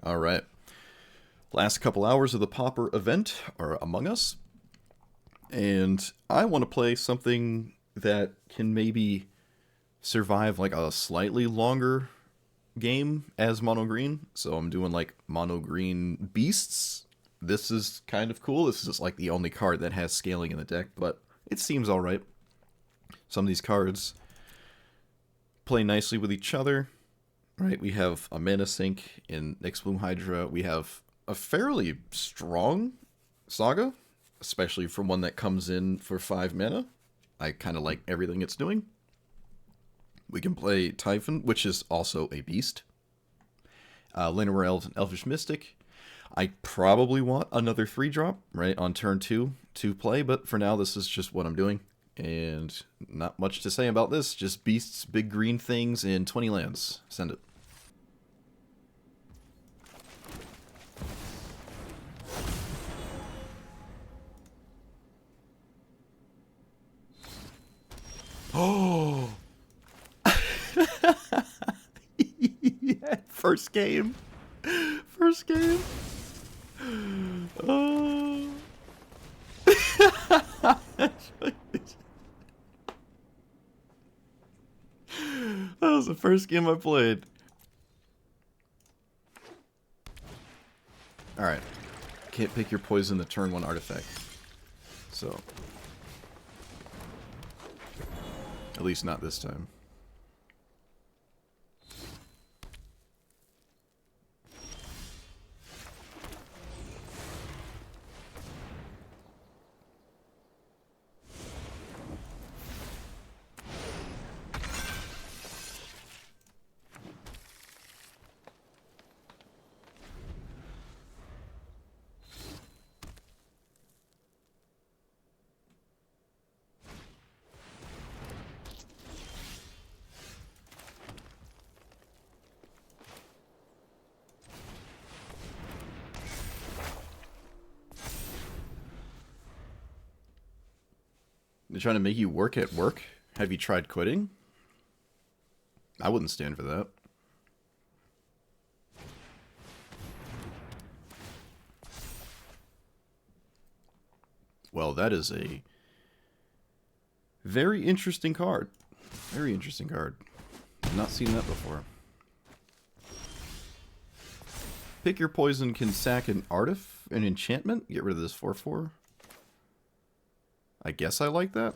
All right. Last couple hours of the Popper event are among us, and I want to play something that can maybe survive like a slightly longer game as mono green. So I'm doing like mono green beasts. This is kind of cool. This is like the only card that has scaling in the deck, but it seems all right. Some of these cards play nicely with each other. Right, we have a mana sink in Nyx Bloom Hydra. We have a fairly strong Saga, especially for one that comes in for 5 mana. I kind of like everything it's doing. We can play Typhon, which is also a beast. Llanowar Elves and Elvish Mystic. I probably want another 3-drop, right, on turn 2 to play, but for now this is just what I'm doing. And not much to say about this, just beasts, big green things, in 20 lands. Send it. Oh! Yeah, first game. First game. Oh. That was the first game I played. Alright. Can't pick your poison the turn 1 artifact. So. At least not this time. They're trying to make you work at work? Have you tried quitting? I wouldn't stand for that. Well, that is a very interesting card. Very interesting card. I've not seen that before. Pick your poison can sack an an enchantment. Get rid of this 4/4. I guess I like that.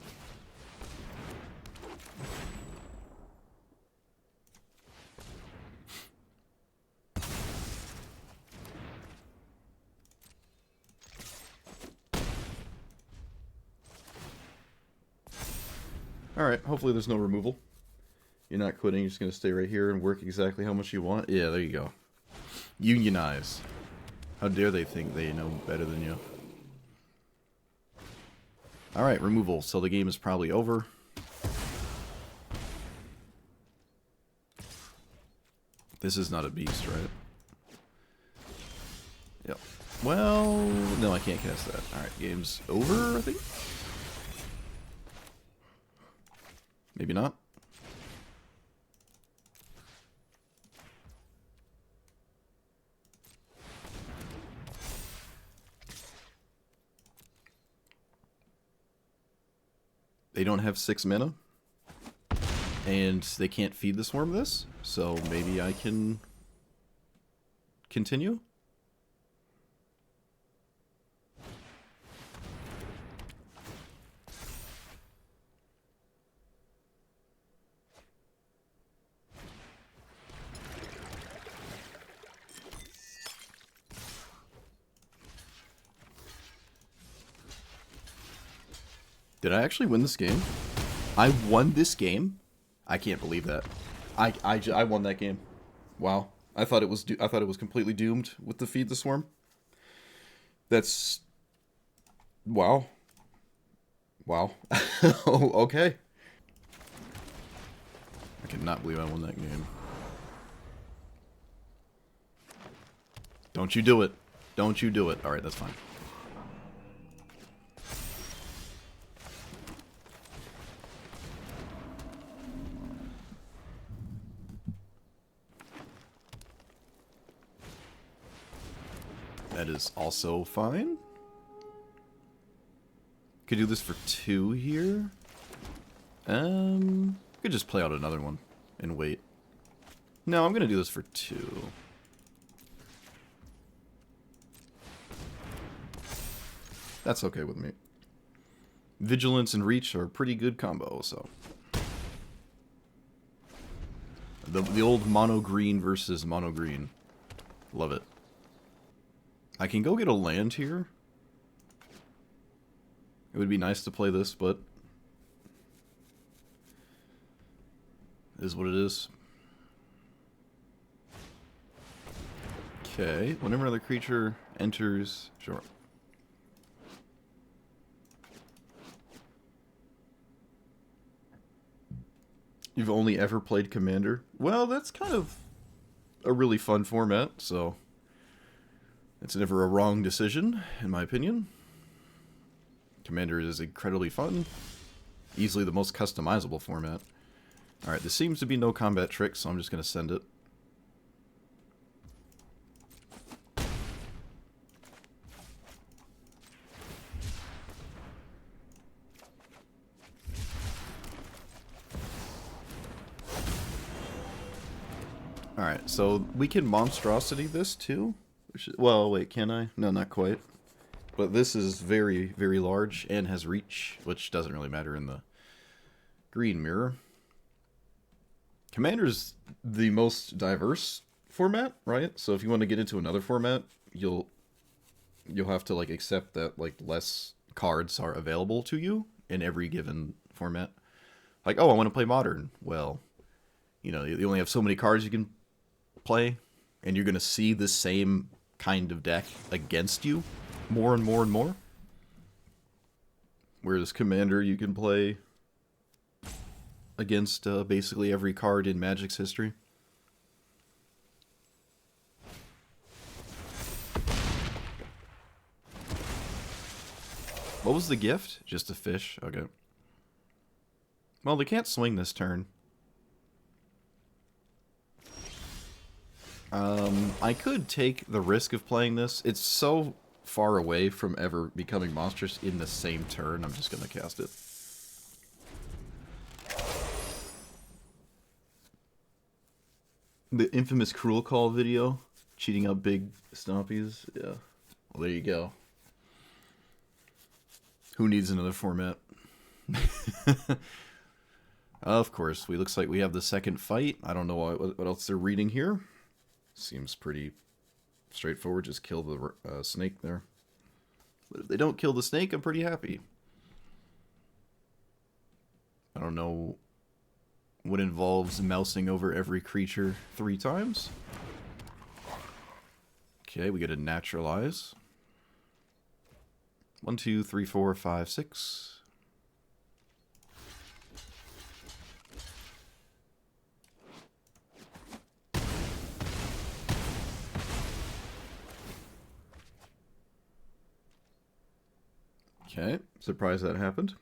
Alright, hopefully there's no removal. You're not quitting, you're just going to stay right here and work exactly how much you want. Yeah, there you go. Unionize. How dare they think they know better than you. Alright, removal. So the game is probably over. This is not a beast, right? Yep. Well, no, I can't cast that. Alright, game's over, I think? Maybe not. They don't have 6 mana. And they can't feed the swarm this. So maybe I can continue? Did I actually win this game? I won this game? I can't believe that. I won that game. Wow. I thought it was completely doomed with the feed the swarm. That's wow. Wow. Oh, okay. I cannot believe I won that game. Don't you do it. Don't you do it. Alright, that's fine. That is also fine. Could do this for 2 here. Could just play out another one and wait. No, I'm gonna do this for 2. That's okay with me. Vigilance and Reach are a pretty good combo, so. The old mono green versus mono green. Love it. I can go get a land here. It would be nice to play this, but it is what it is. Okay, whenever another creature enters, sure. You've only ever played Commander? Well, that's kind of a really fun format, so it's never a wrong decision, in my opinion. Commander is incredibly fun. Easily the most customizable format. Alright, there seems to be no combat tricks, so I'm just going to send it. Alright, so we can monstrosity this too? Well, wait, can I? No, not quite. But this is very, very large and has reach, which doesn't really matter in the green mirror. Commander's the most diverse format, right? So if you want to get into another format, you'll have to like accept that like less cards are available to you in every given format. Like, oh, I want to play Modern. Well, you know, you only have so many cards you can play, and you're going to see the same kind of deck against you more and more and more. Whereas Commander, you can play against basically every card in Magic's history. What was the gift? Just a fish? Okay. Well, they can't swing this turn. I could take the risk of playing this. It's so far away from ever becoming monstrous in the same turn. I'm just going to cast it. The infamous Cruel Call video. Cheating out big stompies. Yeah. Well, there you go. Who needs another format? Of course. Looks like we have the second fight. I don't know what else they're reading here. Seems pretty straightforward. Just kill the snake there. But if they don't kill the snake, I'm pretty happy. I don't know what involves mousing over every creature 3 times. Okay, we get a naturalize. 1, 2, 3, 4, 5, 6. Okay, surprised that happened.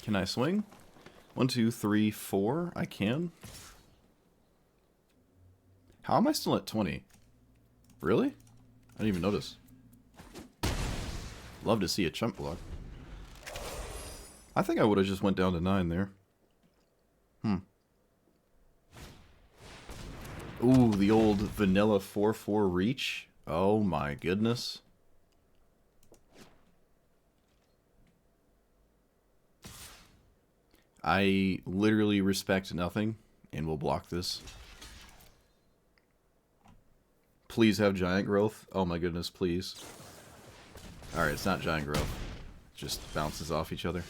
Can I swing? 1, 2, 3, 4. I can. How am I still at 20? Really? I didn't even notice. Love to see a chump block. I think I would have just went down to 9 there. Ooh, the old vanilla 4/4 reach. Oh my goodness. I literally respect nothing and will block this. Please have giant growth. Oh my goodness, please. Alright, it's not giant growth. It just bounces off each other.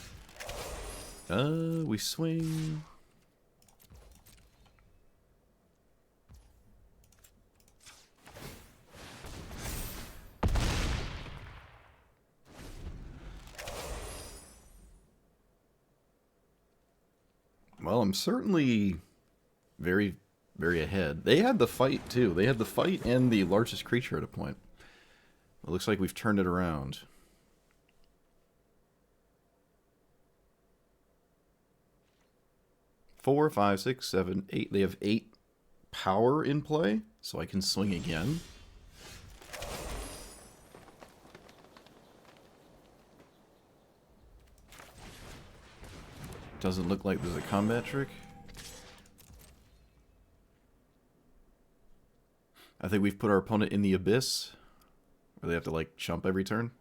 We swing. Well, I'm certainly very very ahead. They had the fight, too. They had the fight and the largest creature at a point. It looks like we've turned it around. Four, five, six, seven, eight. They have 8 power in play, so I can swing again. Doesn't look like there's a combat trick. I think we've put our opponent in the abyss, where they have to, like, jump every turn.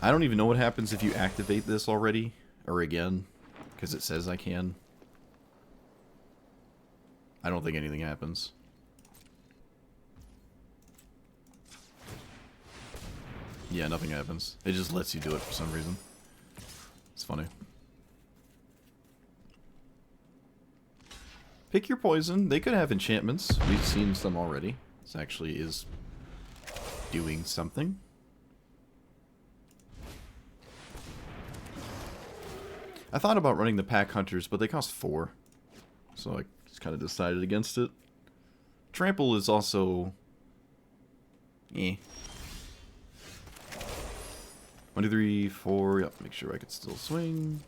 I don't even know what happens if you activate this already, or again, because it says I can. I don't think anything happens. Yeah, nothing happens. It just lets you do it for some reason. It's funny. Pick your poison. They could have enchantments. We've seen some already. This actually is doing something. I thought about running the pack hunters, but they cost 4. So I just kind of decided against it. Trample is also... eh. 1, 2, 3, 4. Yep, make sure I can still swing.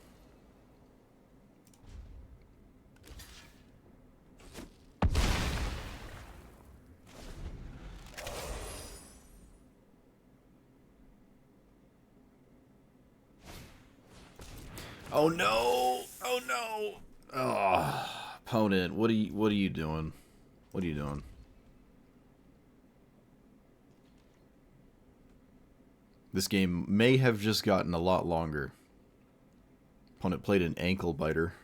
Oh no! Oh no! Oh, opponent, what are you doing? What are you doing? This game may have just gotten a lot longer. Opponent played an ankle biter.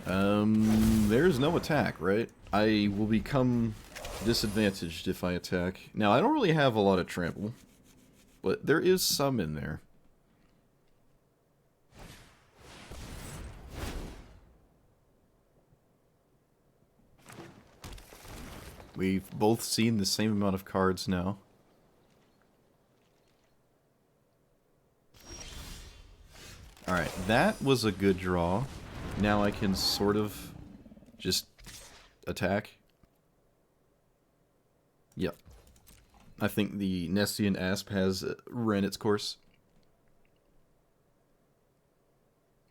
There's no attack, right? I will become disadvantaged if I attack. Now, I don't really have a lot of trample, but there is some in there. We've both seen the same amount of cards now. Alright, that was a good draw. Now I can sort of just attack. Yep. I think the Nestian Asp has ran its course.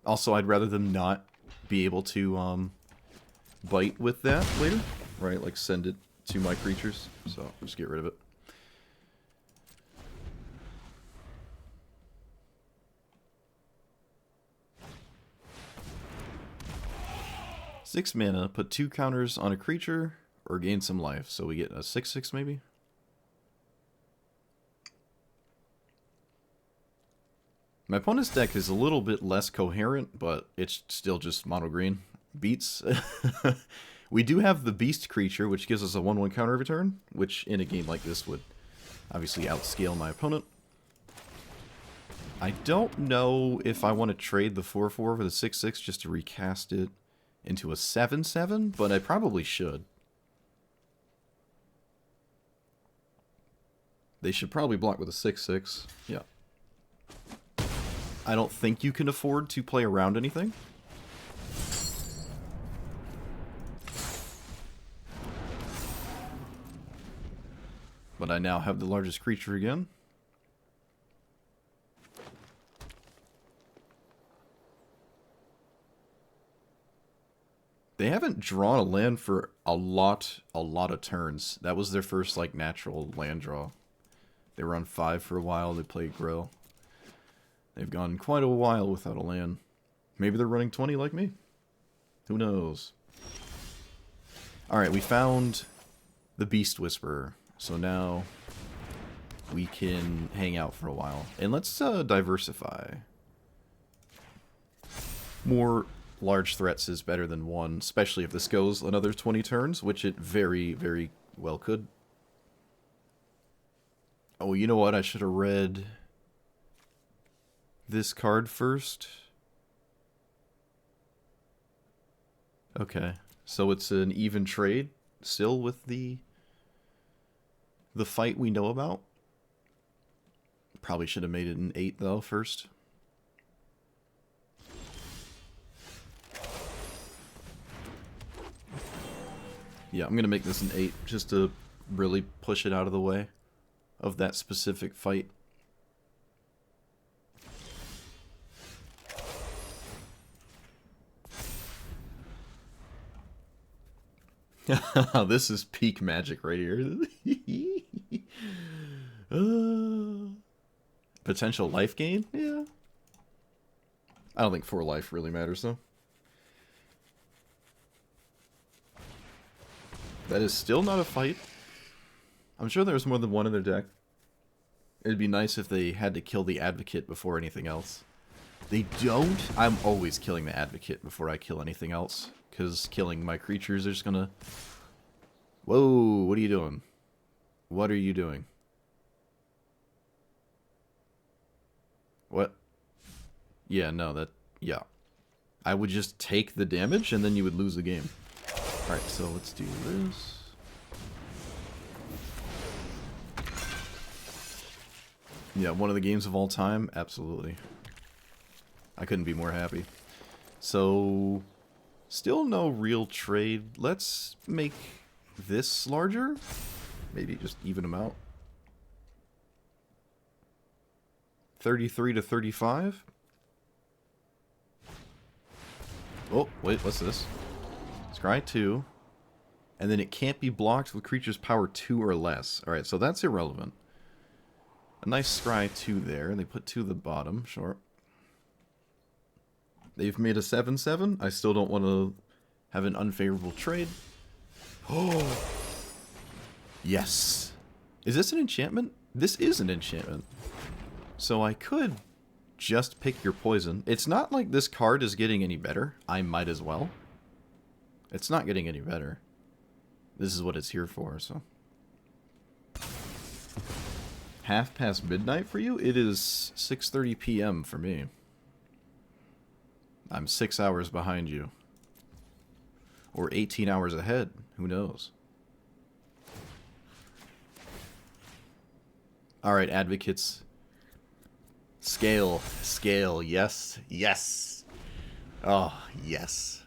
Also, I'd rather them not be able to bite with that later. Right, like send it to my creatures. So, just get rid of it. Six mana, put 2 counters on a creature, or gain some life. So we get a 6/6 maybe? My opponent's deck is a little bit less coherent, but it's still just mono green. Beats. We do have the beast creature, which gives us a 1/1 counter every turn, which in a game like this would obviously outscale my opponent. I don't know if I want to trade the 4/4 for the 6/6 just to recast it into a 7/7, but I probably should. They should probably block with a 6/6. Yeah. I don't think you can afford to play around anything. But I now have the largest creature again. They haven't drawn a land for a lot of turns. That was their first, like, natural land draw. They were on 5 for a while. They played Grill. They've gone quite a while without a land. Maybe they're running 20 like me. Who knows? Alright, we found the Beast Whisperer. So now we can hang out for a while. And let's diversify. More large threats is better than one, especially if this goes another 20 turns, which it very, very well could. Oh, you know what? I should have read this card first. Okay, so it's an even trade still with the fight we know about. Probably should have made it an 8 though first. Yeah, I'm gonna make this an 8 just to really push it out of the way of that specific fight. This is peak magic right here. Potential life gain? Yeah. I don't think 4 life really matters, though. That is still not a fight. I'm sure there's more than one in their deck. It'd be nice if they had to kill the Advocate before anything else. They don't? I'm always killing the Advocate before I kill anything else. Because killing my creatures are just gonna... Whoa, what are you doing? What are you doing? What? Yeah, no, that... Yeah. I would just take the damage and then you would lose the game. Alright, so let's do this. Yeah, one of the games of all time? Absolutely. I couldn't be more happy. So... Still no real trade. Let's make this larger. Maybe just even them out. 33 to 35. Oh, wait, what's this? Scry 2. And then it can't be blocked with creatures power 2 or less. Alright, so that's irrelevant. A nice Scry 2 there. And they put 2 at the bottom. Sure. They've made a 7/7. I still don't want to have an unfavorable trade. Oh! Yes! Is this an enchantment? This is an enchantment. So I could just pick your poison. It's not like this card is getting any better. I might as well. It's not getting any better. This is what it's here for, so. Half past midnight for you? It is 6:30 p.m. for me. I'm 6 hours behind you. Or 18 hours ahead. Who knows? Alright, advocates. Scale. Scale. Yes. Yes. Oh, yes.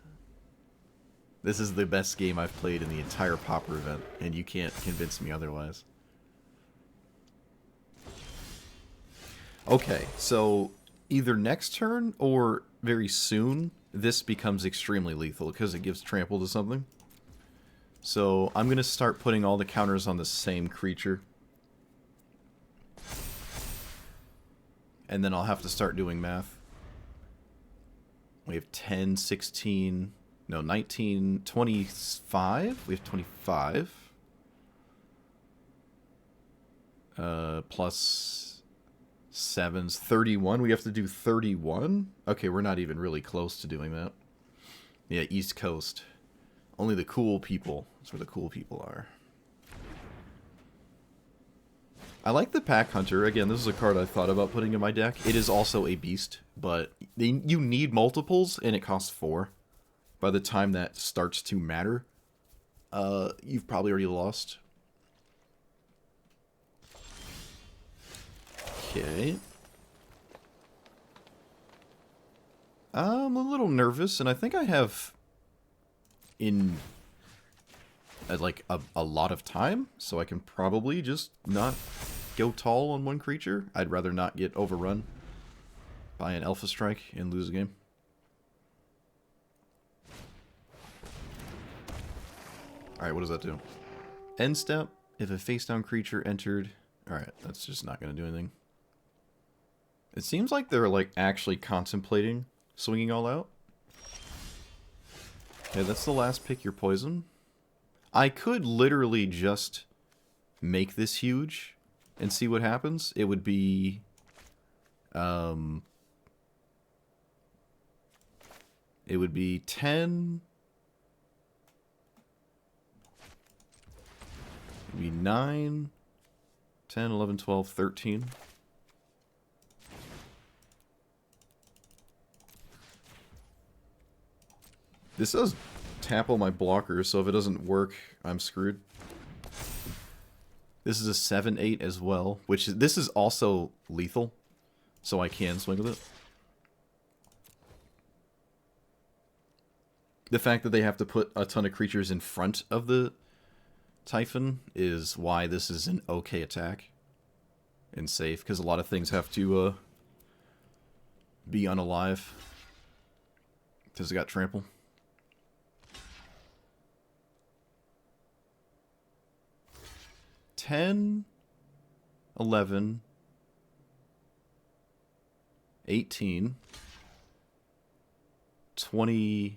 This is the best game I've played in the entire Pauper event, and you can't convince me otherwise. Okay, so either next turn or very soon, this becomes extremely lethal because it gives trample to something. So I'm going to start putting all the counters on the same creature. And then I'll have to start doing math. We have 10, 16, no, 19, 25. We have 25. Plus... 7's 31. We have to do 31? Okay, we're not even really close to doing that. Yeah, East Coast. Only the cool people. That's where the cool people are. I like the Pack Hunter. Again, this is a card I thought about putting in my deck. It is also a beast, but you need multiples, and it costs 4. By the time that starts to matter, you've probably already lost. Okay. I'm a little nervous, and I think I have like a lot of time, so I can probably just not go tall on one creature. I'd rather not get overrun by an Alpha Strike and lose a game. Alright, what does that do? End step, if a face-down creature entered... Alright, that's just not going to do anything. It seems like they're, like, actually contemplating swinging all out. Okay, that's the last pick your poison. I could literally just make this huge and see what happens. It would be... it would be 10... It would be 9... 10, 11, 12, 13... This does tap all my blockers, so if it doesn't work, I'm screwed. This is a 7/8 as well, which is, this is also lethal, so I can swing with it. The fact that they have to put a ton of creatures in front of the Typhon is why this is an okay attack and safe, because a lot of things have to be unalive because it got trample. $10, $11, $18, $20.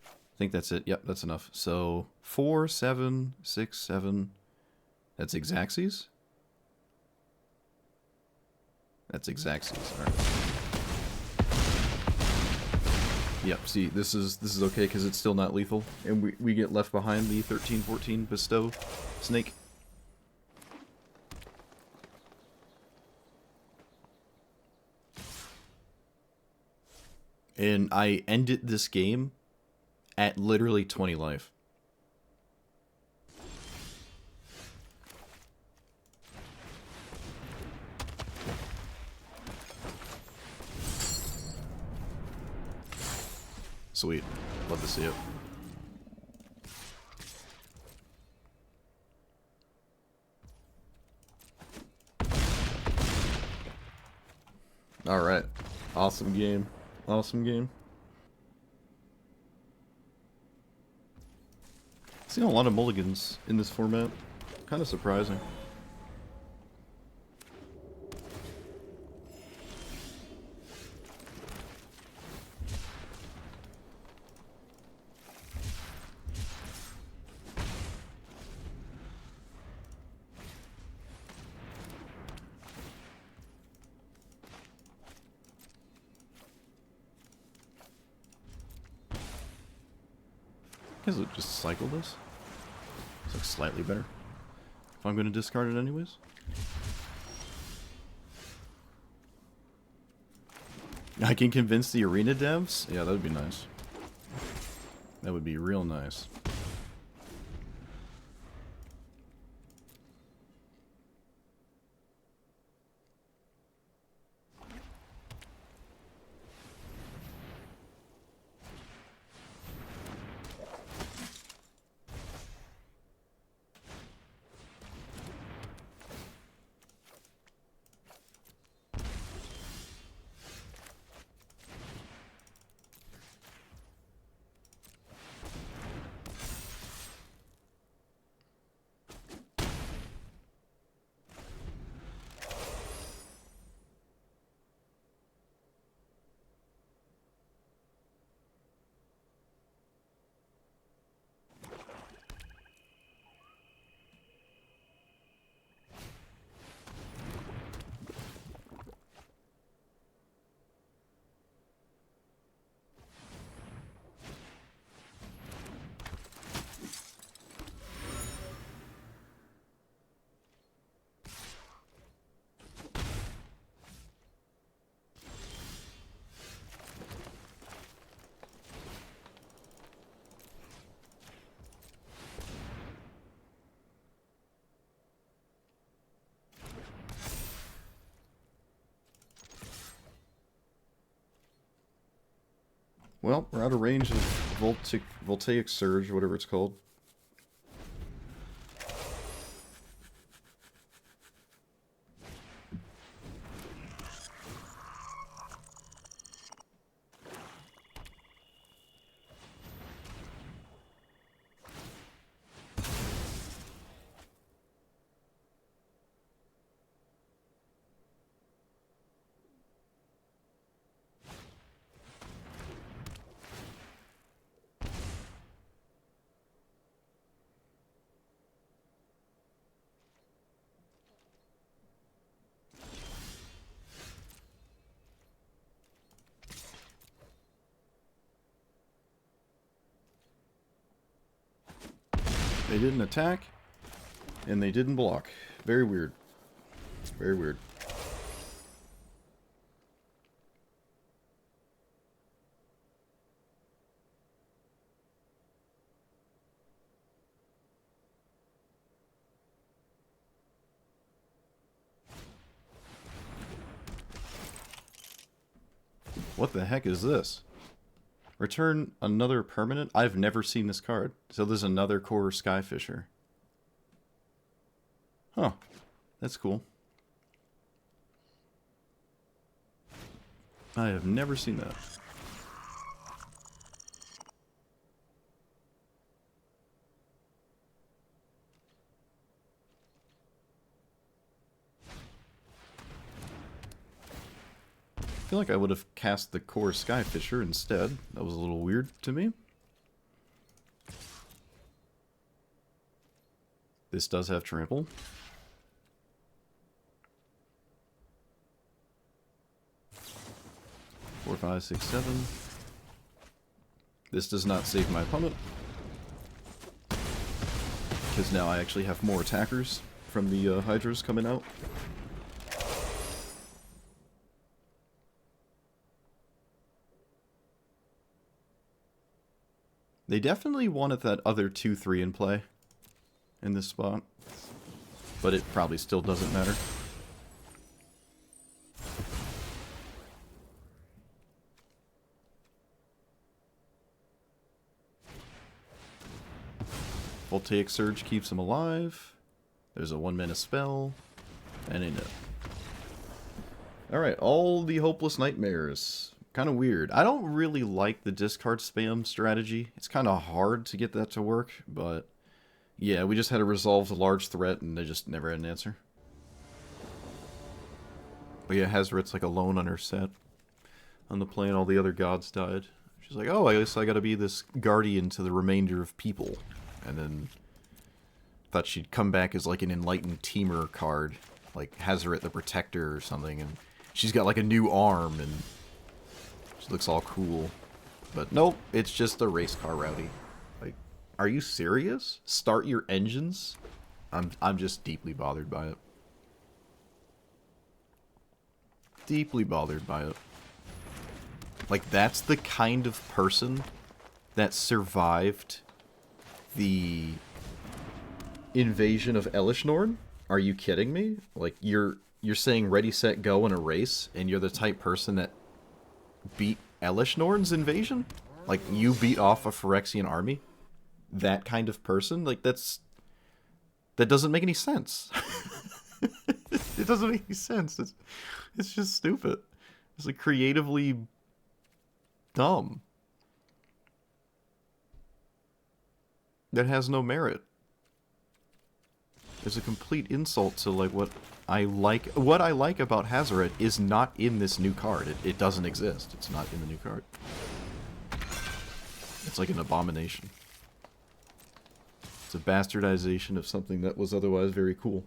I think that's it. Yep, that's enough. So 4, 7, 6, 7. That's Xaxes. That's Xaxes. All right. Yep. See, this is okay because it's still not lethal, and we get left behind the 13/14 bestow snake. And I ended this game at literally 20 life. Sweet. Love to see it. Alright. Awesome game. Awesome game. Seen a lot of mulligans in this format. Kind of surprising. I guess I'll just cycle this. It's like slightly better. If I'm going to discard it anyways. I can convince the arena devs? Yeah, that would be nice. That would be real nice. Well, we're out of range of Voltaic Surge, whatever it's called. They didn't attack, and they didn't block. Very weird. Very weird. What the heck is this? Return another permanent? I've never seen this card. So there's another core Skyfisher. Huh. That's cool. I have never seen that. I feel like I would have cast the core Skyfisher instead. That was a little weird to me. This does have trample. Four, five, six, seven. This does not save my opponent, because now I actually have more attackers from the Hydras coming out. They definitely wanted that other 2-3 in play in this spot, but it probably still doesn't matter. Voltaic Surge keeps him alive. There's a 1-mana spell, and a no. Alright, all the Hopeless Nightmares. Kind of weird. I don't really like the discard spam strategy. It's kind of hard to get that to work, but yeah, we just had to resolve the large threat and they just never had an answer. But yeah, Hazoret's like alone on her set. On the plane, all the other gods died. She's like, oh, I guess I gotta be this guardian to the remainder of people. And then thought she'd come back as like an Enlightened Teamer card, like Hazoret the Protector or something, and she's got like a new arm and she looks all cool. But nope, it's just a race car rowdy. Like, are you serious? Start your engines? I'm just deeply bothered by it. Deeply bothered by it. Like, that's the kind of person that survived the invasion of Elishnorn? Are you kidding me? Like, you're saying ready, set, go in a race, and you're the type person that beat Elishnorn's invasion? Like, you beat off a Phyrexian army? That kind of person? Like, that doesn't make any sense. It doesn't make any sense. It's just stupid. It's like creatively dumb. That has no merit. It's a complete insult to like what I like. What I like about Hazoret is not in this new card. It doesn't exist. It's not in the new card. It's like an abomination. It's a bastardization of something that was otherwise very cool.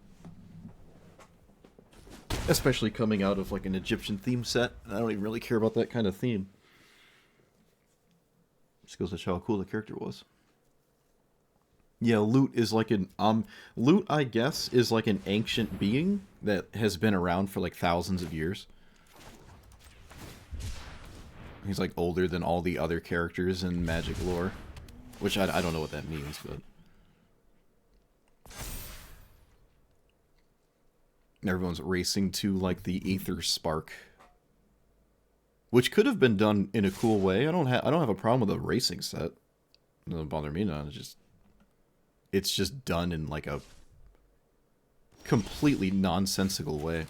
Especially coming out of like an Egyptian theme set. I don't even really care about that kind of theme. Just goes to show how cool the character was. Yeah, Loot is like an Loot, I guess, is like an ancient being that has been around for like thousands of years. He's like older than all the other characters in Magic lore, which I don't know what that means, but everyone's racing to like the Aether Spark, which could have been done in a cool way. I don't have a problem with a racing set. It doesn't bother me none. It's just done in like a completely nonsensical way.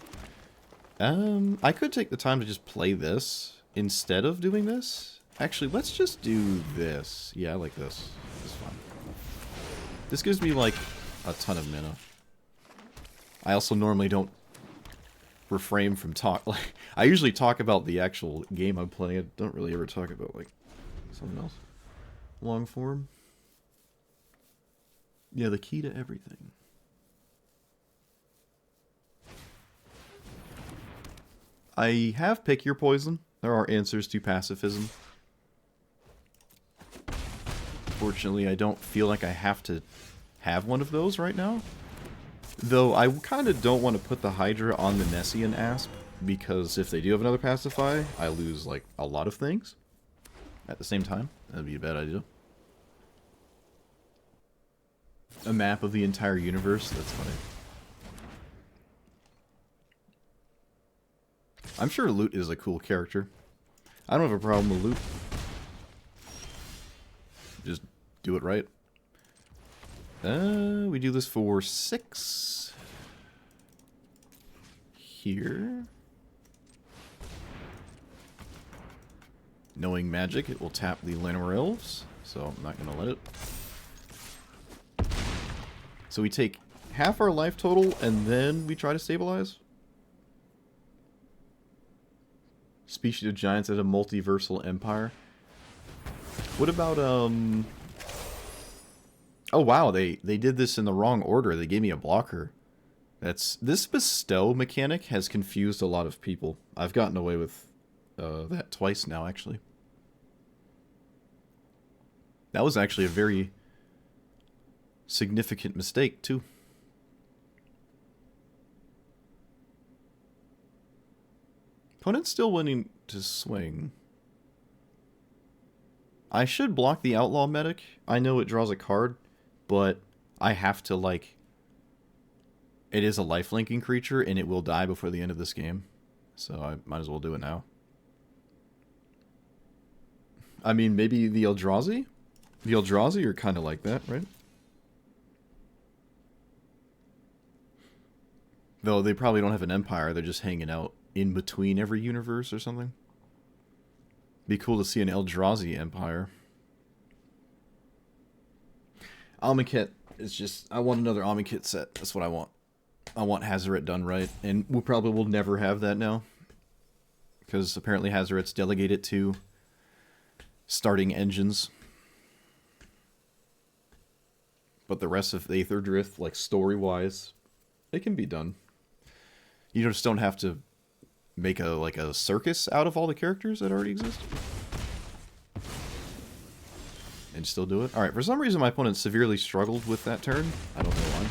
I could take the time to just play this instead of doing this. Actually, let's just do this. Yeah, I like this. This is fun. This gives me like a ton of mana. I also normally don't refrain from talk. Like, I usually talk about the actual game I'm playing. I don't really ever talk about like something else. Long form. Yeah, the key to everything. I have Pick Your Poison. There are answers to pacifism. Fortunately, I don't feel like I have to have one of those right now. Though I kind of don't want to put the Hydra on the Nessian Asp, because if they do have another Pacify, I lose like a lot of things at the same time. That'd be a bad idea. A map of the entire universe? That's funny. I'm sure Loot is a cool character. I don't have a problem with loot. Just do it right. We do this for 6. Here. Knowing magic, it will tap the Llanowar Elves, so I'm not going to let it. So we take half our life total, and then we try to stabilize? Species of giants as a multiversal empire. What about, oh wow, they did this in the wrong order. They gave me a blocker. This bestow mechanic has confused a lot of people. I've gotten away with that twice now, actually. That was actually a very significant mistake, too. Opponent's still winning to swing. I should block the Outlaw Medic. I know it draws a card, but I have to, like... It is a lifelinking creature, and it will die before the end of this game. So I might as well do it now. I mean, maybe the Eldrazi? The Eldrazi are kind of like that, right? Though they probably don't have an empire, they're just hanging out in between every universe or something. Be cool to see an Eldrazi empire. Amonkhet is just... I want another Amonkhet set. That's what I want. I want Hazoret done right. And we probably will never have that now. Because apparently Hazoret's delegated to starting engines. But the rest of the Aether Drift, like story-wise, it can be done. You just don't have to make a circus out of all the characters that already exist. And still do it. Alright, for some reason my opponent severely struggled with that turn. I don't know why.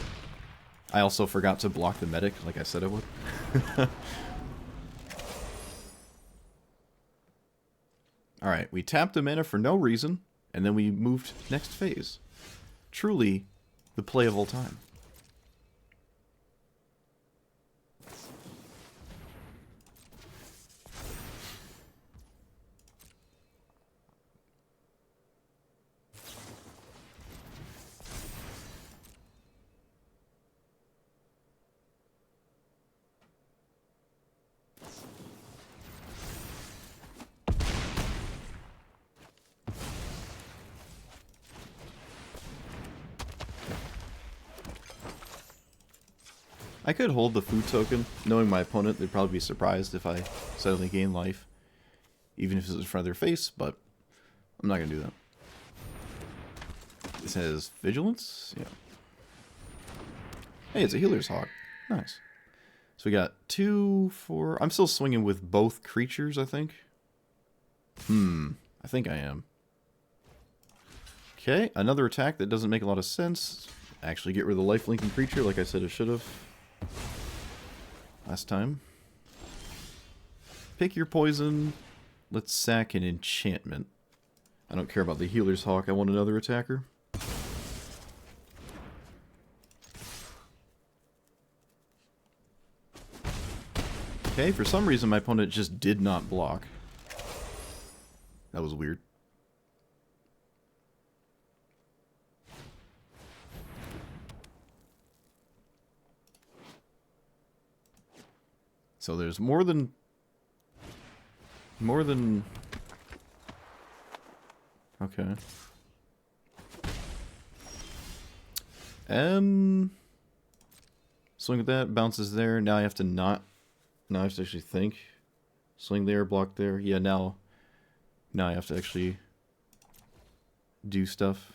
I also forgot to block the medic, like I said I would. Alright, we tapped the mana for no reason, and then we moved next phase. Truly, the play of all time. I could hold the food token. Knowing my opponent, they'd probably be surprised if I suddenly gain life. Even if it's in front of their face, but I'm not going to do that. This has Vigilance? Yeah. Hey, it's a Healer's Hawk. Nice. So we got 2, 4... I'm still swinging with both creatures, I think. I think I am. Okay, another attack that doesn't make a lot of sense. Actually get rid of the life-linking creature like I said it should have. Last time. Pick your poison. Let's sack an enchantment. I don't care about the Healer's Hawk. I want another attacker. Okay, for some reason my opponent just did not block. That was weird. So there's more than... Okay. Swing with that, bounces there. Now I have to not... Now I have to actually think. Swing there, block there. Yeah, now I have to actually do stuff.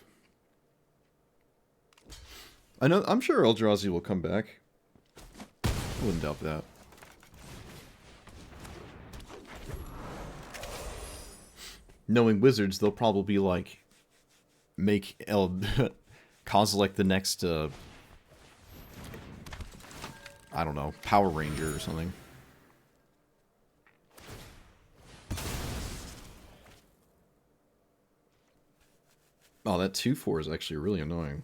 I'm sure Eldrazi will come back. I wouldn't doubt that. Knowing Wizards, they'll probably like make Kozilek the next I don't know, Power Ranger or something. Oh, that 2/4 is actually really annoying.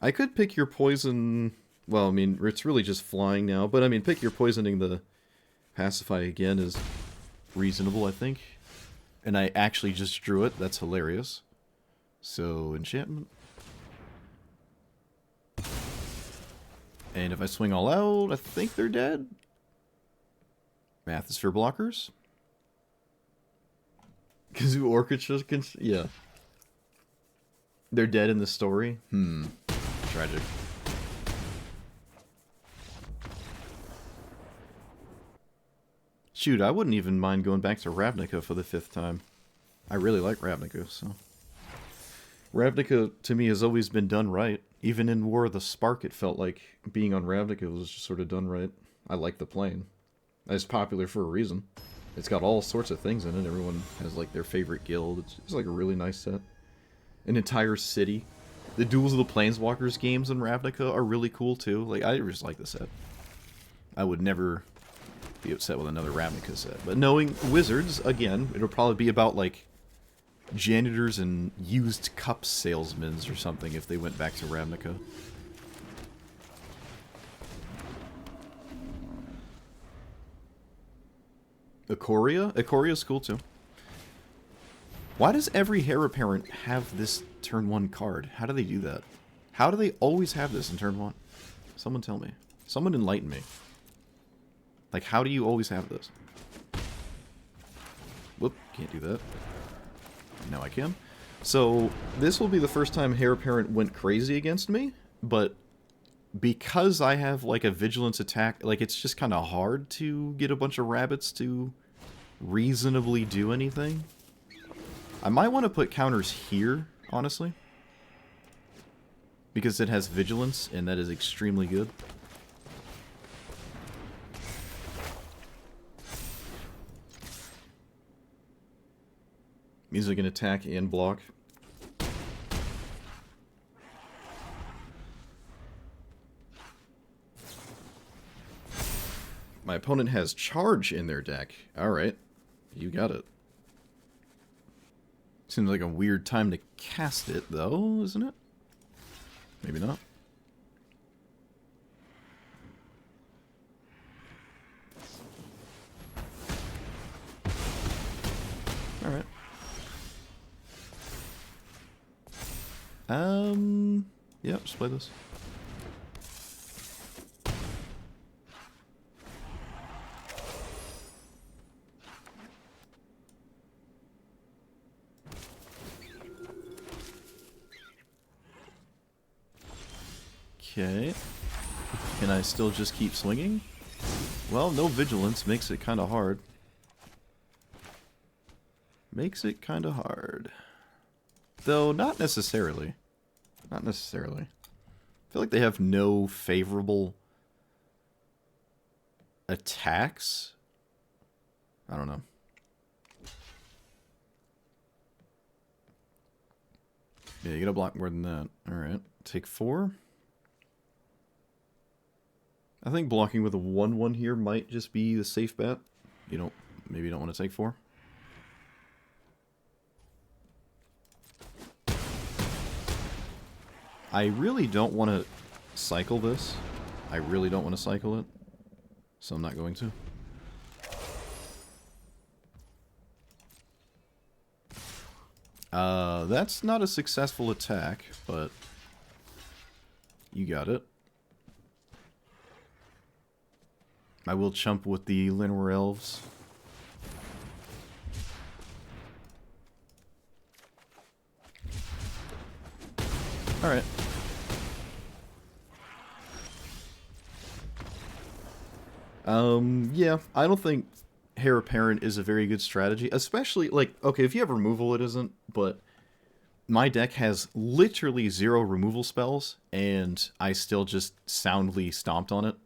I could pick your poison... Well, I mean, it's really just flying now, but I mean, pick your poisoning the Pacify again is reasonable, I think. And I actually just drew it. That's hilarious. So, enchantment. And if I swing all out, I think they're dead. Math is for blockers. Kazoo Orchestra, yeah. They're dead in the story? Tragic. Shoot, I wouldn't even mind going back to Ravnica for the 5th time. I really like Ravnica, so... Ravnica, to me, has always been done right. Even in War of the Spark, it felt like being on Ravnica was just sort of done right. I like the plane. It's popular for a reason. It's got all sorts of things in it. Everyone has, like, their favorite guild. It's like, a really nice set. An entire city. The Duels of the Planeswalkers games in Ravnica are really cool, too. Like, I just like the set. I would never be upset with another Ravnica set. But knowing Wizards, again, it'll probably be about, like, janitors and used cup salesmen or something if they went back to Ravnica. Ikoria? Ikoria's cool too. Why does every heir apparent have this turn 1 card? How do they do that? How do they always have this in turn 1? Someone tell me. Someone enlighten me. Like, how do you always have this? Whoop, can't do that. Now I can. So, this will be the first time Heir Apparent went crazy against me, but because I have, like, a Vigilance attack, like, it's just kind of hard to get a bunch of rabbits to reasonably do anything. I might want to put counters here, honestly. Because it has Vigilance, and that is extremely good. Means I can attack and block. My opponent has Charge in their deck. Alright. You got it. Seems like a weird time to cast it, though, isn't it? Maybe not. Alright. Yeah, just play this. Okay. Can I still just keep swinging? Well, no Vigilance makes it kind of hard. Makes it kind of hard. Though, not necessarily. Not necessarily. I feel like they have no favorable attacks. I don't know. Yeah, you gotta block more than that. Alright. Take 4. I think blocking with a 1/1 here might just be the safe bet. You don't, maybe you don't want to take 4. I really don't want to cycle this. I really don't want to cycle it. So I'm not going to. That's not a successful attack, but you got it. I will chump with the Llanowar Elves. Alright. Yeah, I don't think Heir Apparent is a very good strategy, especially, like, okay, if you have removal, it isn't, but my deck has literally 0 removal spells, and I still just soundly stomped on it.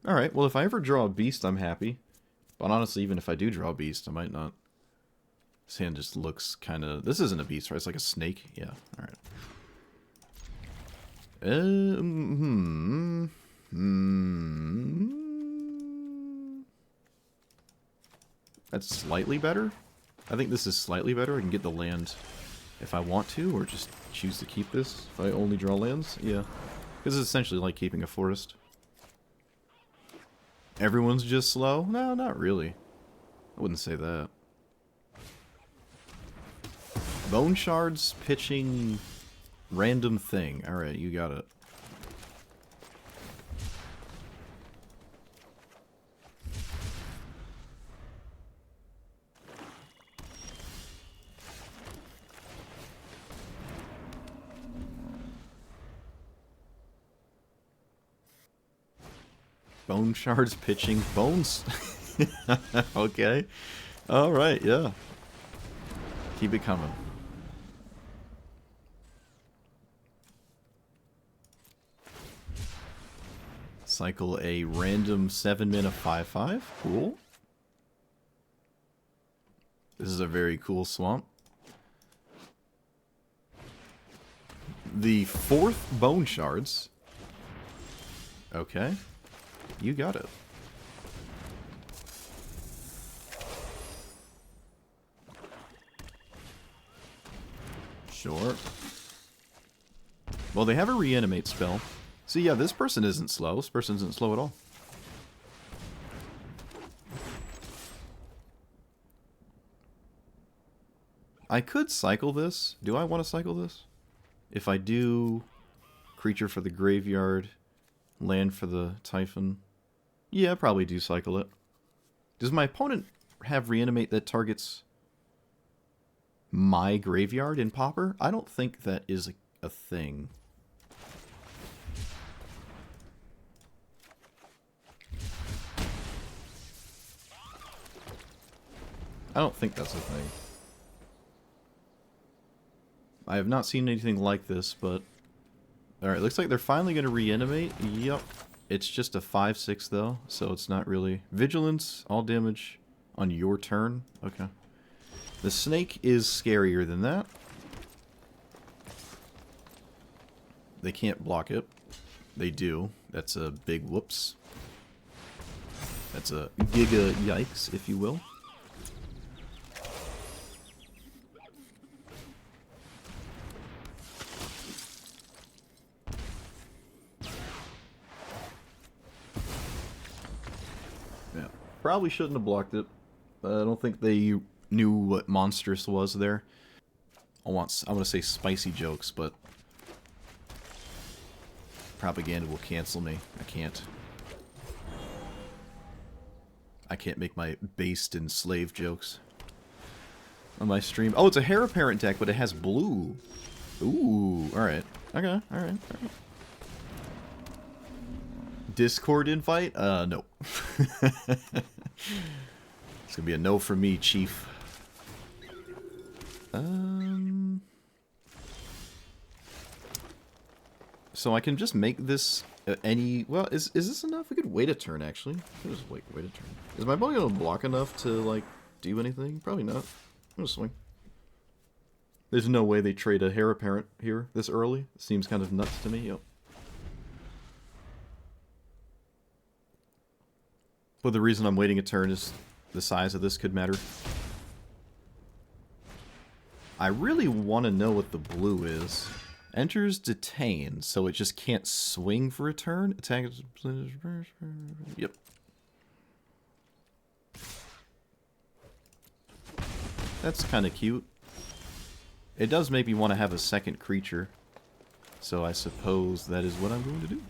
Alright, well, if I ever draw a beast, I'm happy. But honestly, even if I do draw a beast, I might not. This hand just looks kind of... This isn't a beast, right? It's like a snake? Yeah, alright. That's slightly better. I think this is slightly better. I can get the land if I want to, or just choose to keep this if I only draw lands. Yeah, because it's essentially like keeping a forest. Everyone's just slow? No, not really. I wouldn't say that. Bone shards pitching random thing. Alright, you got it. Bone shards pitching bones. Okay. Alright, yeah. Keep it coming. Cycle a random 7-mana 5/5. Cool. This is a very cool swamp. The 4th bone shards. Okay. You got it. Sure. Well, they have a reanimate spell. So yeah, this person isn't slow. This person isn't slow at all. I could cycle this. Do I want to cycle this? If I do, creature for the graveyard, land for the Typhon. Yeah, I probably do cycle it. Does my opponent have reanimate that targets my graveyard in Pauper? I don't think that is a thing. I don't think that's a thing. I have not seen anything like this, but... Alright, looks like they're finally going to reanimate. Yep. It's just a 5/6 though, so it's not really... Vigilance, all damage on your turn. Okay. The snake is scarier than that. They can't block it. They do. That's a big whoops. That's a giga yikes, if you will. Yeah, probably shouldn't have blocked it. I don't think they knew what monstrous was there. I want to say spicy jokes, but propaganda will cancel me. I can't. I can't make my based and slave jokes on my stream. Oh, it's a Heir Apparent deck, but it has blue. Ooh, alright. Okay, alright. Discord invite? No. It's gonna be a no from me, Chief. So I can just make this any... Well, is this enough? We could wait a turn, actually. Just wait a turn. Is my opponent gonna block enough to, like, do anything? Probably not. I'm gonna swing. There's no way they trade a Heir Apparent here this early. Seems kind of nuts to me, yep. But the reason I'm waiting a turn is the size of this could matter. I really want to know what the blue is. Enters detain, so it just can't swing for a turn. Attack. Yep. That's kind of cute. It does make me want to have a second creature. So I suppose that is what I'm going to do.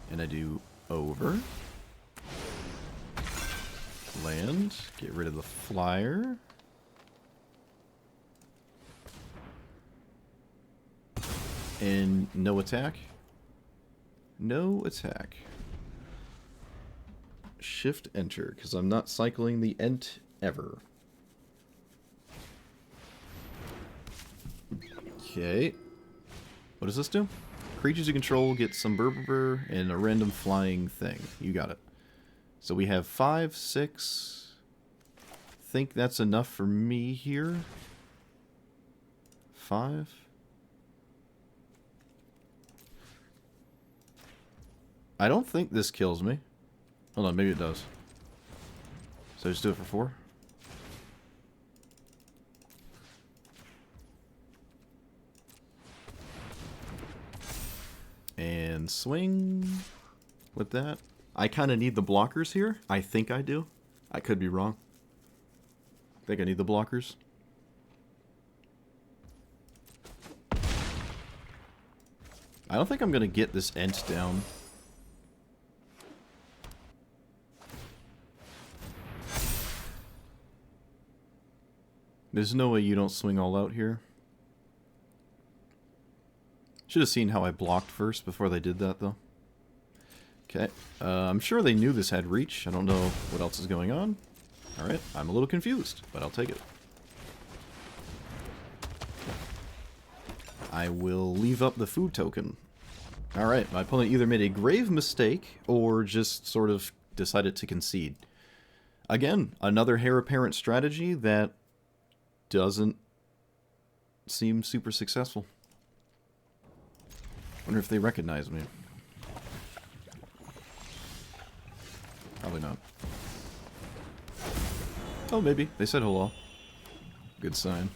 And I do over. Land. Get rid of the flyer. And no attack. No attack. Shift enter, because I'm not cycling the ent ever. Okay. What does this do? Creatures you control get some Berber and a random flying thing. You got it. So we have 5, 6. Think that's enough for me here. 5. I don't think this kills me. Hold on, maybe it does. So just do it for 4. And swing with that. I kind of need the blockers here. I think I do. I could be wrong. I think I need the blockers. I don't think I'm going to get this Ent down. There's no way you don't swing all out here. Should have seen how I blocked first before they did that, though. Okay. I'm sure they knew this had reach. I don't know what else is going on. Alright, I'm a little confused, but I'll take it. I will leave up the food token. Alright, my opponent either made a grave mistake or just sort of decided to concede. Again, another heir apparent strategy that doesn't seem super successful. Wonder if they recognize me. Probably not. Oh, maybe. They said hello. Good sign.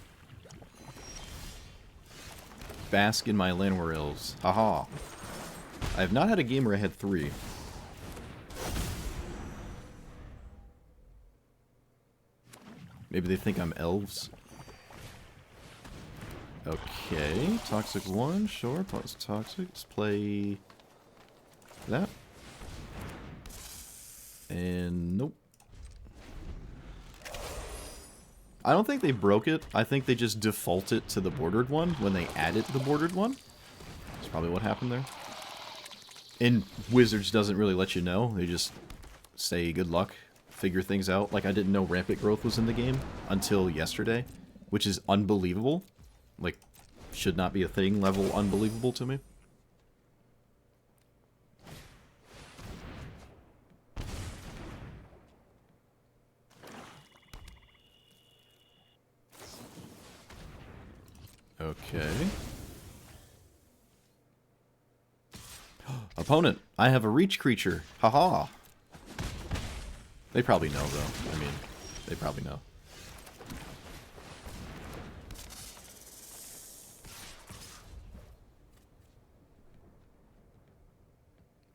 Bask in my Llanowar Elves. Haha. I have not had a game where I had 3. Maybe they think I'm elves. Okay, Toxic 1, sure, plus Toxic. Let's play that. And nope. I don't think they broke it. I think they just default it to the bordered one when they added the bordered one. That's probably what happened there. And Wizards doesn't really let you know. They just say good luck, figure things out. Like, I didn't know Rampant Growth was in the game until yesterday, which is unbelievable. Like, should not be a thing level unbelievable to me. Okay. Opponent, I have a reach creature. Haha. They probably know, though. I mean, they probably know.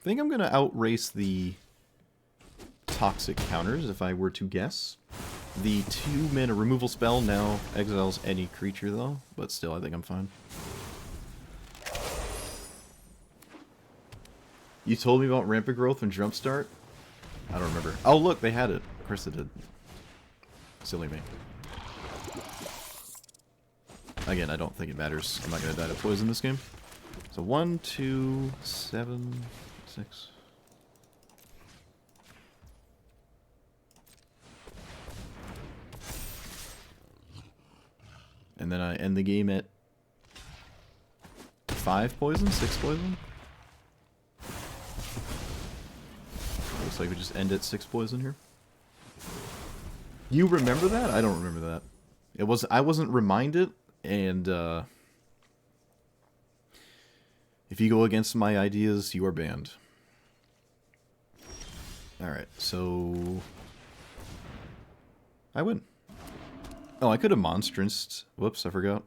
I think I'm going to outrace the Toxic counters, if I were to guess. The 2-mana removal spell now exiles any creature, though. But still, I think I'm fine. You told me about Rampant Growth and Jumpstart? I don't remember. Oh, look, they had it. Of course they did. Silly me. Again, I don't think it matters. I'm not going to die to poison this game. So 1, 2, 7, 6. And then I end the game at 5 poison, 6 poison. Looks like we just end at 6 poison here. You remember that? I don't remember that. It was I wasn't reminded, and if you go against my ideas, you are banned. Alright, so I win. Oh, I could have monstranced. Whoops, I forgot.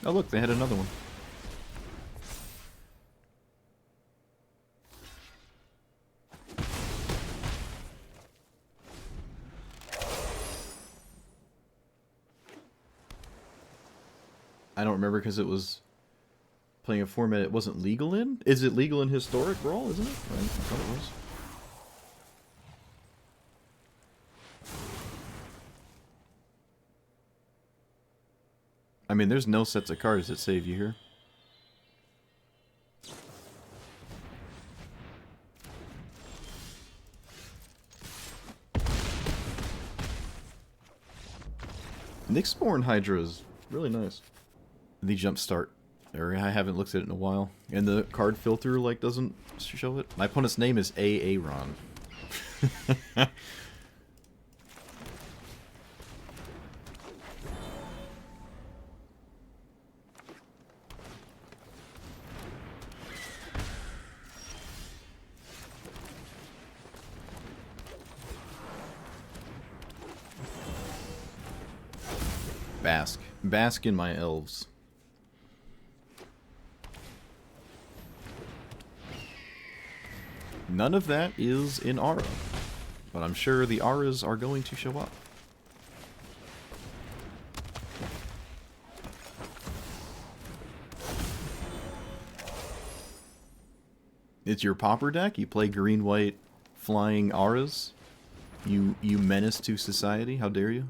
Oh look, they had another one. I don't remember because it was playing a format it wasn't legal in. Is it legal in Historic Brawl, isn't it? Right, I thought it was. I mean, there's no sets of cards that save you here. Nyxborn Hydra is really nice. The Jumpstart area, I haven't looked at it in a while. And the card filter, like, doesn't show it. My opponent's name is Aaron. Bask. Bask in my elves. None of that is in Aura. But I'm sure the Auras are going to show up. It's your Pauper deck? You play green-white flying Auras? You menace to society? How dare you?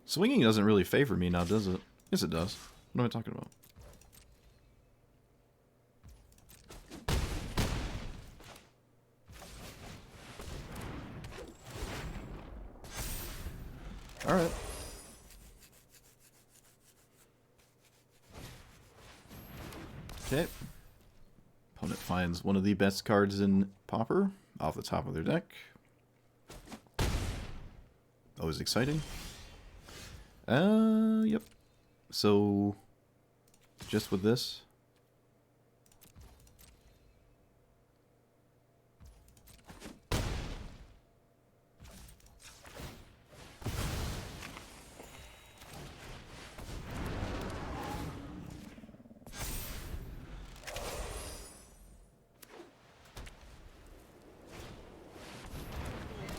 Swinging doesn't really favor me now, does it? Yes, it does. What am I talking about? Alright. Okay. Opponent finds one of the best cards in Pauper off the top of their deck. Always exciting. Yep. So, just with this.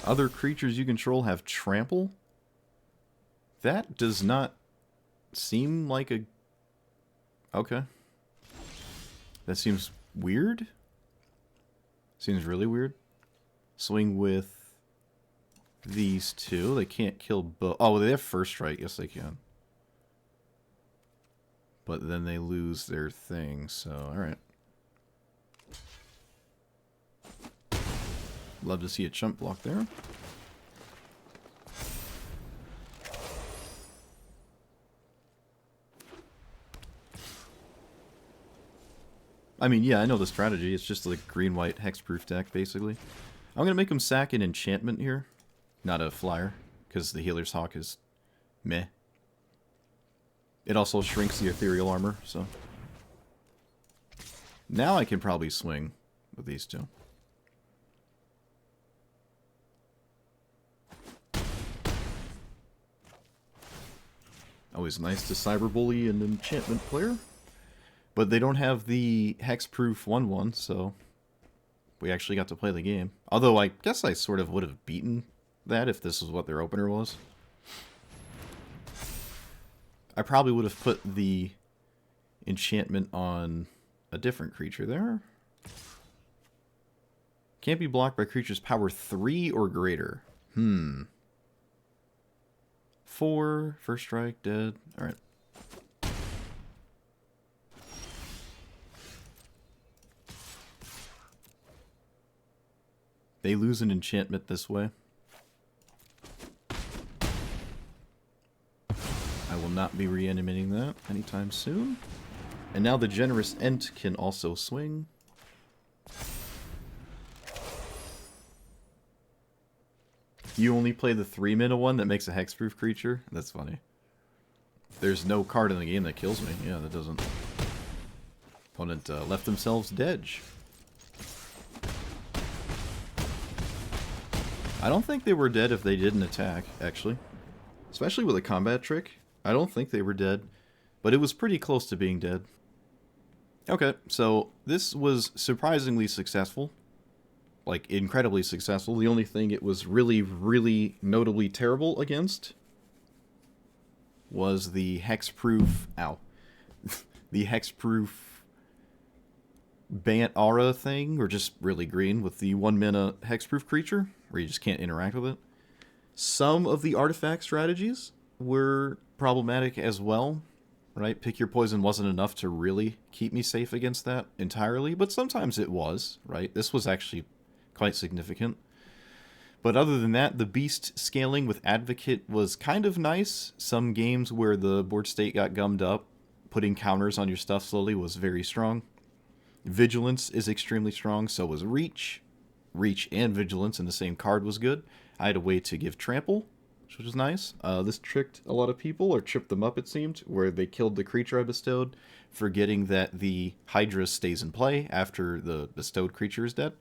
Other creatures you control have trample? That does not seem like a... Okay. That seems weird. Seems really weird. Swing with these two. They can't kill both. Oh, they have first strike. Yes, they can. But then they lose their thing, so alright. Love to see a chump block there. I mean, yeah, I know the strategy. It's just like green-white hexproof deck, basically. I'm going to make him sack an enchantment here. Not a flyer, because the Healer's Hawk is meh. It also shrinks the ethereal armor, so... Now I can probably swing with these two. Always nice to cyberbully an enchantment player. But they don't have the hexproof 1/1, so we actually got to play the game. Although I guess I sort of would have beaten that if this was what their opener was. I probably would have put the enchantment on a different creature there. Can't be blocked by creatures power 3 or greater. 4, first strike, dead. Alright. They lose an enchantment this way. I will not be reanimating that anytime soon. And now the Generous Ent can also swing. You only play the 3-mana one that makes a hexproof creature? That's funny. There's no card in the game that kills me. Yeah, that doesn't... Opponent left themselves dead. I don't think they were dead if they didn't attack, actually. Especially with a combat trick. I don't think they were dead. But it was pretty close to being dead. Okay, so this was surprisingly successful. Like, incredibly successful. The only thing it was really, really notably terrible against was the hexproof... Ow. The hexproof Bant Aura thing, or just really green, with the 1-mana hexproof creature, where you just can't interact with it. Some of the artifact strategies were problematic as well, right? Pick Your Poison wasn't enough to really keep me safe against that entirely, but sometimes it was, right? This was actually quite significant. But other than that, the beast scaling with Advocate was kind of nice. Some games where the board state got gummed up, putting counters on your stuff slowly was very strong. Vigilance is extremely strong, so was Reach. Reach and Vigilance in the same card was good. I had a way to give Trample, which was nice. This tricked a lot of people, or tripped them up it seemed, where they killed the creature I bestowed, forgetting that the Hydra stays in play after the bestowed creature is dead.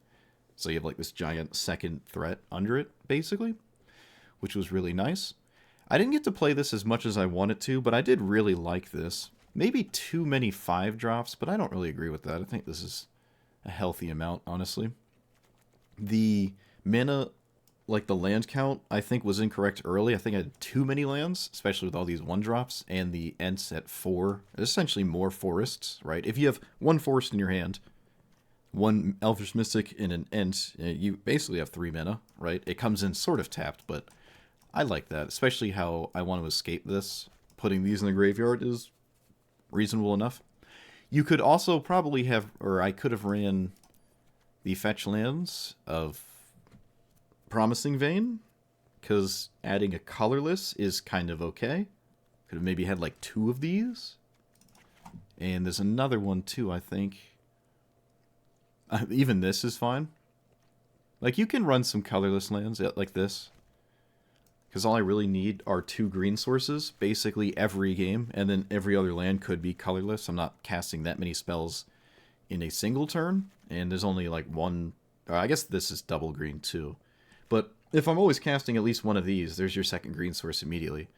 So you have like this giant second threat under it, basically, which was really nice. I didn't get to play this as much as I wanted to, but I did really like this. Maybe too many 5 drops, but I don't really agree with that. I think this is a healthy amount, honestly. The mana, like the land count, I think was incorrect early. I think I had too many lands, especially with all these 1-drops, and the Ents at 4. There's essentially more forests, right? If you have 1 forest in your hand, 1 Elvish Mystic, and an Ent, you basically have 3 mana, right? It comes in sort of tapped, but I like that, especially how I want to escape this. Putting these in the graveyard is reasonable enough. You could also probably have, or I could have ran the fetch lands of Promising Vein, because adding a colorless is kind of okay. Could have maybe had like 2 of these. And there's another one too, I think. Even this is fine. Like, you can run some colorless lands like this. Because all I really need are 2 green sources, basically every game, and then every other land could be colorless. I'm not casting that many spells in a single turn, and there's only like 1... I guess this is double green too. But if I'm always casting at least one of these, there's your second green source immediately.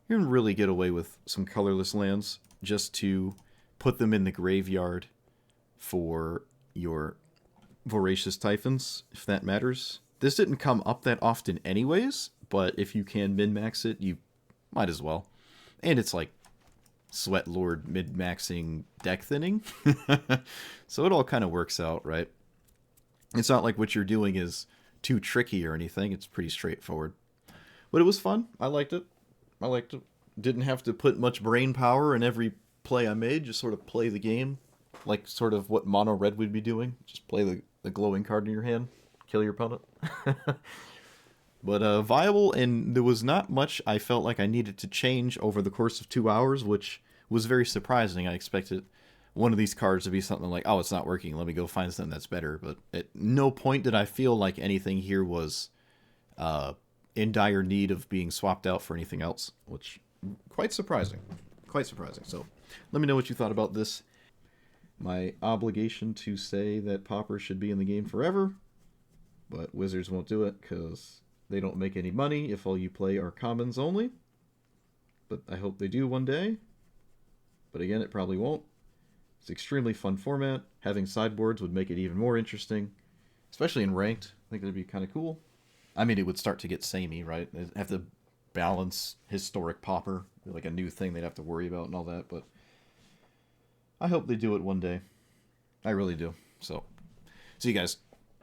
You can really get away with some colorless lands just to put them in the graveyard for your Voracious Typhons, if that matters. This didn't come up that often anyways, but if you can min-max it, you might as well. And it's like Sweat Lord mid-maxing deck thinning. So it all kind of works out, right? It's not like what you're doing is too tricky or anything. It's pretty straightforward. But it was fun. I liked it. Didn't have to put much brain power in every play I made. Just sort of play the game. Like sort of what Mono Red would be doing. Just play the glowing card in your hand. Kill your opponent. But viable, and there was not much I felt like I needed to change over the course of 2 hours, which was very surprising. I expected one of these cards to be something like, oh, it's not working, let me go find something that's better. But at no point did I feel like anything here was in dire need of being swapped out for anything else, which quite surprising. Quite surprising. So let me know what you thought about this. My obligation to say that Pauper should be in the game forever, but Wizards won't do it because they don't make any money if all you play are commons only. But I hope they do one day. But again, it probably won't. It's an extremely fun format. Having sideboards would make it even more interesting, especially in ranked. I think that'd be kind of cool. I mean, it would start to get samey, right? They'd have to balance historic Pauper, like a new thing they'd have to worry about and all that. But I hope they do it one day. I really do. So, see you guys.